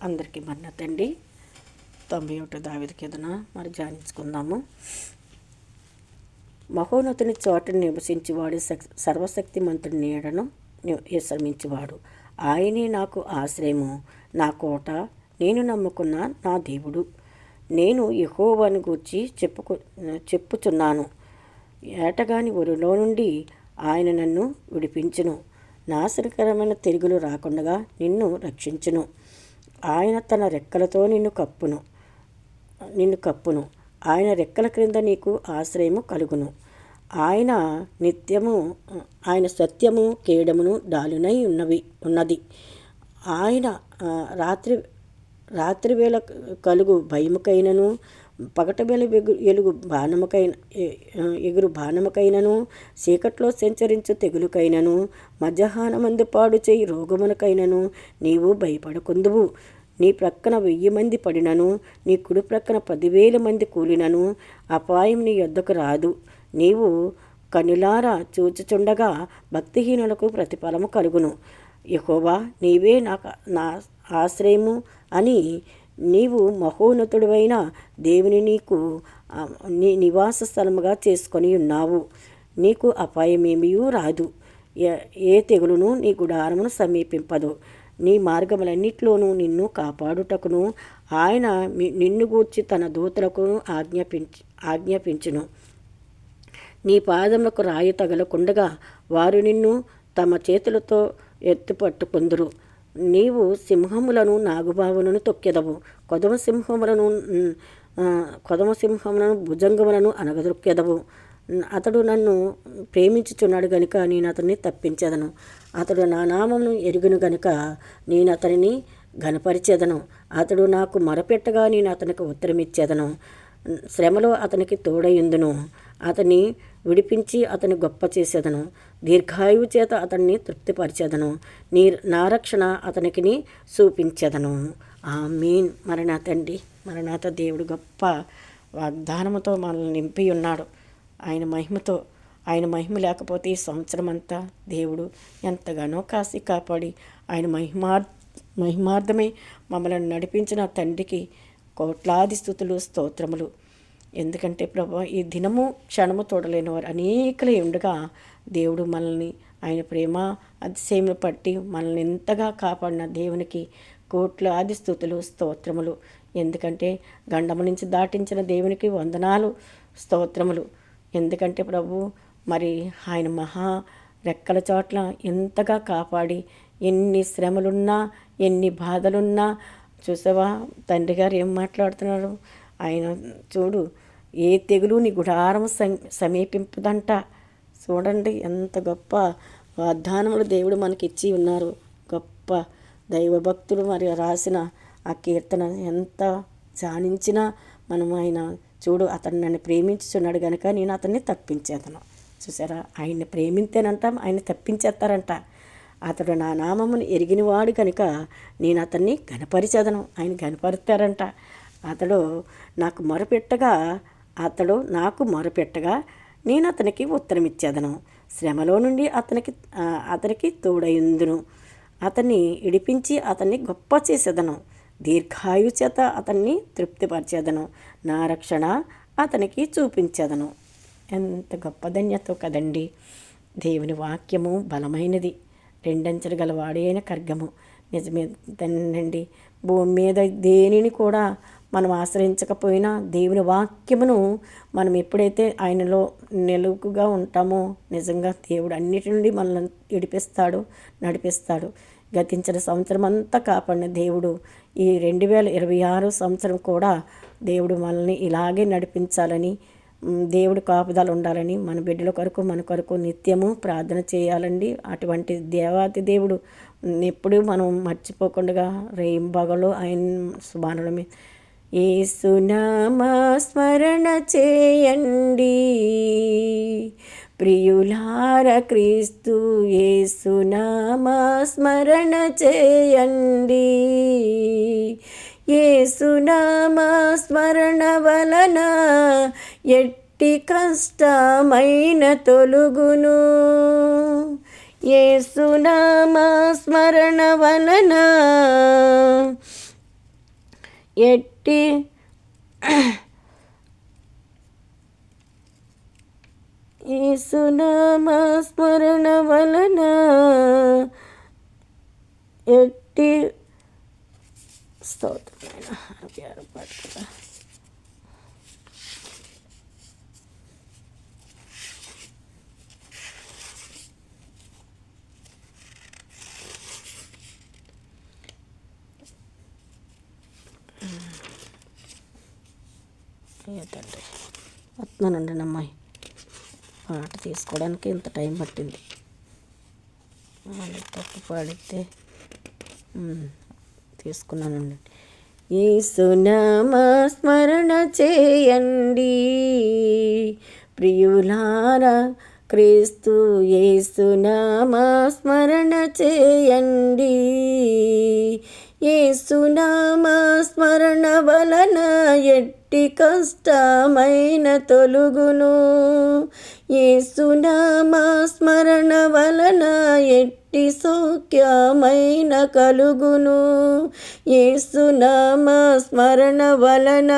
అందరికీ మన్నతండి. 91 దావీదు కీర్తన మరి ధ్యానించుకుందాము. మహోన్నతుని చోటను నివసించేవాడు సర్వశక్తిమంతుడి నీడను విశ్రమించేవాడు. ఆయనే నాకు ఆశ్రయము, నా కోట, నేను నమ్ముకున్న నా దేవుడు. నేను యెహోవాను గూర్చి చెప్పుచున్నాను. ఏటగాని ఊరిలో నుండి ఆయన నన్ను విడిపించును. నాశనకరమైన తెగులు రాకుండా నిన్ను రక్షించును. ఆయన తన రెక్కలతో నిన్ను కప్పును. ఆయన రెక్కల క్రింద నీకు ఆశ్రయము కలుగును. ఆయన సత్యము కేడమును డాలునై ఉన్నది. ఆయన రాత్రివేళ కలుగు భయముకైనను, పగటవేళ ఎగురు బాణముకైనను, చీకట్లో సంచరించు తెగులుకైనను, మధ్యాహ్నమందు పాడు చేయి రోగమునకైనను నీవు భయపడకుందువు. నీ ప్రక్కన 1000 మంది పడినను, నీ కుడి ప్రక్కన 10,000 మంది కూలినను అపాయం నీ యొద్దకు రాదు. నీవు కనులారా చూచుచుండగా భక్తిహీనులకు ప్రతిఫలము కలుగును. యెహోవా నీవే నా ఆశ్రయము అని నీవు మహోన్నతుడైన దేవుని నీ నివాస స్థలముగా చేసుకొని ఉన్నావు. నీకు అపాయమేమీ రాదు. ఏ తెగులును నీ గుడారమును సమీపింపదు. నీ మార్గములన్నిటిలోనూ నిన్ను కాపాడుటకును ఆయన నిన్ను గూర్చి తన దూతలకు ఆజ్ఞాపించును. నీ పాదములకు రాయి తగలకుండగా వారు నిన్ను తమ చేతులతో ఎత్తుపట్టుకుందురు. నీవు సింహములను నాగుబావులను తొక్కెదవు, కొదమ సింహములను భుజంగములను అనగదొక్కెదవు. అతడు నన్ను ప్రేమించుచున్నాడు గనుక నేను అతన్ని తప్పించెదను. అతడు నా నామమును ఎరుగును గనుక నేను అతనిని ఘనపరిచెదను. అతడు నాకు మొరపెట్టగా నేను అతనికి ఉత్తరమిచ్చేదను. శ్రమలో అతనికి తోడయుందును. అతన్ని విడిపించి అతని గొప్ప చేసేదను. దీర్ఘాయువు చేత అతన్ని తృప్తిపరిచేదను. నా రక్షణ అతనికి చూపించెదను. ఆమేన్. మరణాత దేవుడు గొప్ప వాగ్దానముతో మనల్ని నింపి ఉన్నాడు. ఆయన మహిమ లేకపోతే ఈ సంవత్సరం అంతా దేవుడు ఎంతగానో కాసి కాపాడి ఆయన మహిమార్థమై మమ్మల్ని నడిపించిన తండ్రికి కోట్లాది స్తుతులు, స్తోత్రములు. ఎందుకంటే ప్రభు ఈ దినము క్షణము తోడలేని వారు అనేకలై ఉండగా దేవుడు మనల్ని ఆయన ప్రేమ అతిశయమును పట్టి మనల్ని ఎంతగా కాపాడిన దేవునికి కోట్లాది స్తుతులు, స్తోత్రములు. ఎందుకంటే గండము నుంచి దాటించిన దేవునికి వందనాలు, స్తోత్రములు. ఎందుకంటే ప్రభు మరి ఆయన మహా రెక్కల చోట్ల ఎంతగా కాపాడి ఎన్ని శ్రమలున్నా ఎన్ని బాధలున్నా చూసావా తండ్రి గారు ఏం మాట్లాడుతున్నారు. ఆయన చూడు ఏ తెగులు నీ గుడారము సమీపింపదంట. చూడండి ఎంత గొప్ప వాగ్దానములు దేవుడు మనకిచ్చి ఉన్నారు. గొప్ప దైవభక్తులు మరి రాసిన ఆ కీర్తన ఎంత ధ్యానించినా మనం ఆయన చూడు అతను నన్ను ప్రేమించుచున్నాడు కనుక నేను అతన్ని తప్పించేదను. చూసారా, ఆయన్ని ప్రేమింతేనంట ఆయన తప్పించేస్తారంట. అతడు నా నామమును ఎరిగినవాడు కనుక నేను అతన్ని ఘనపరిచేదను. ఆయన ఘనపరుస్తారంట. అతడు నాకు మొరపెట్టగా నేను అతనికి ఉత్తరమిచ్చేదను. శ్రమలో నుండి అతనికి తోడయుందును. అతన్ని ఇడిపించి అతన్ని గొప్ప చేసేదను. దీర్ఘాయు చేత అతన్ని తృప్తిపరిచేదను. నా రక్షణ అతనికి చూపించేదను. ఎంత గొప్ప ధన్యత కదండి. దేవుని వాక్యము బలమైనది, 2 అంచెలు గల వాడైన ఖడ్గము. నిజమే తండ్రి. భూమి మీద దేనిని కూడా మనం ఆశ్రయించకపోయినా దేవుని వాక్యమును మనం ఎప్పుడైతే ఆయనలో నిలువుగా ఉంటామో నిజంగా దేవుడు అన్నిటి నుండి మనల్ని నడిపిస్తాడు. గతించిన సంవత్సరం అంతా కాపాడిన దేవుడు ఈ 2026 సంవత్సరం కూడా దేవుడు మనల్ని ఇలాగే నడిపించాలని, దేవుడు కాపుదల ఉండాలని మన బిడ్డల కొరకు మన కొరకు నిత్యము ప్రార్థన చేయాలండి. అటువంటి దేవాతి దేవుడు ఎప్పుడు మనం మర్చిపోకుండా రేయింబగలు ఆయన సుబానులమే యేసునామా స్మరణ చేయండి ప్రియులార, క్రీస్తు యేసునామా స్మరణ చేయండి. యేసునామా స్మరణ వలన ఎట్టి కష్టమైన తొలుగును. యేసునామా స్మరణ వలన ఎట్టి యేసునామ స్మరణ వలన ఎట్టి స్తోత్రమైన పాట కదా. తండ్రి వస్తున్నానండి అమ్మాయి, పాట తీసుకోవడానికి ఇంత టైం పట్టింది. తప్పు పాడితే తీసుకున్నానండి. యేసునామ స్మరణ చేయండి ప్రియులారా, క్రీస్తు యేసునామ స్మరణ చేయండి. యేసునామ స్మరణ వలన ఎట్టి కష్టమైన తొలుగును. యేసునామ స్మరణ వలన ఎట్టి సౌఖ్యమైన కలుగును. యేసునామ స్మరణ వలన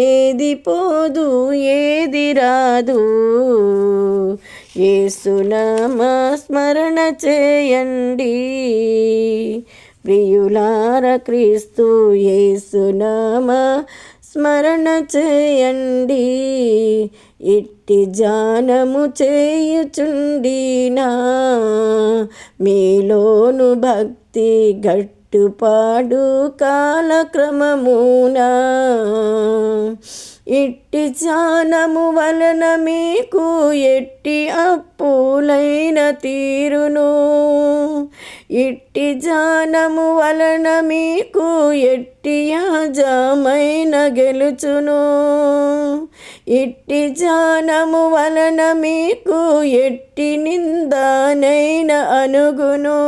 ఏది పోదు ఏది రాదు. యేసునామ స్మరణ చేయండి ప్రియులార, క్రీస్తు యేసునామ స్మరణ చేయండి. ఇట్టి జానము చేయుచుండినా మీలోను భక్తి గట్టుపాడు కాలక్రమమునా. ఇట్టి ధ్యానము వలన మీకు ఎట్టి అప్పులైన తీరును. ఇట్టి ధ్యానము వలన మీకు ఎట్టి యాజమైన గెలుచును. ఇట్టి ధ్యానము వలన మీకు ఎట్టి నిందానైన అనుగును.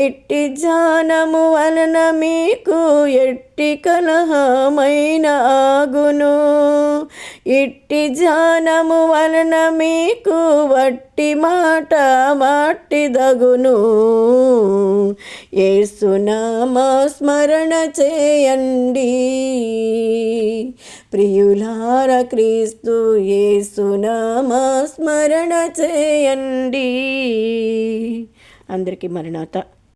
ఇట్టి ధ్యానము వలన మీకు ఎట్టి కలహమైన ఆగును. ఇట్టి ధ్యానము వలన మీకు వట్టి మాట మాటిదగును. యేసునామ స్మరణ చేయండి ప్రియులార, క్రీస్తు యేసునామ స్మరణ చేయండి. అందరికీ మరణాత.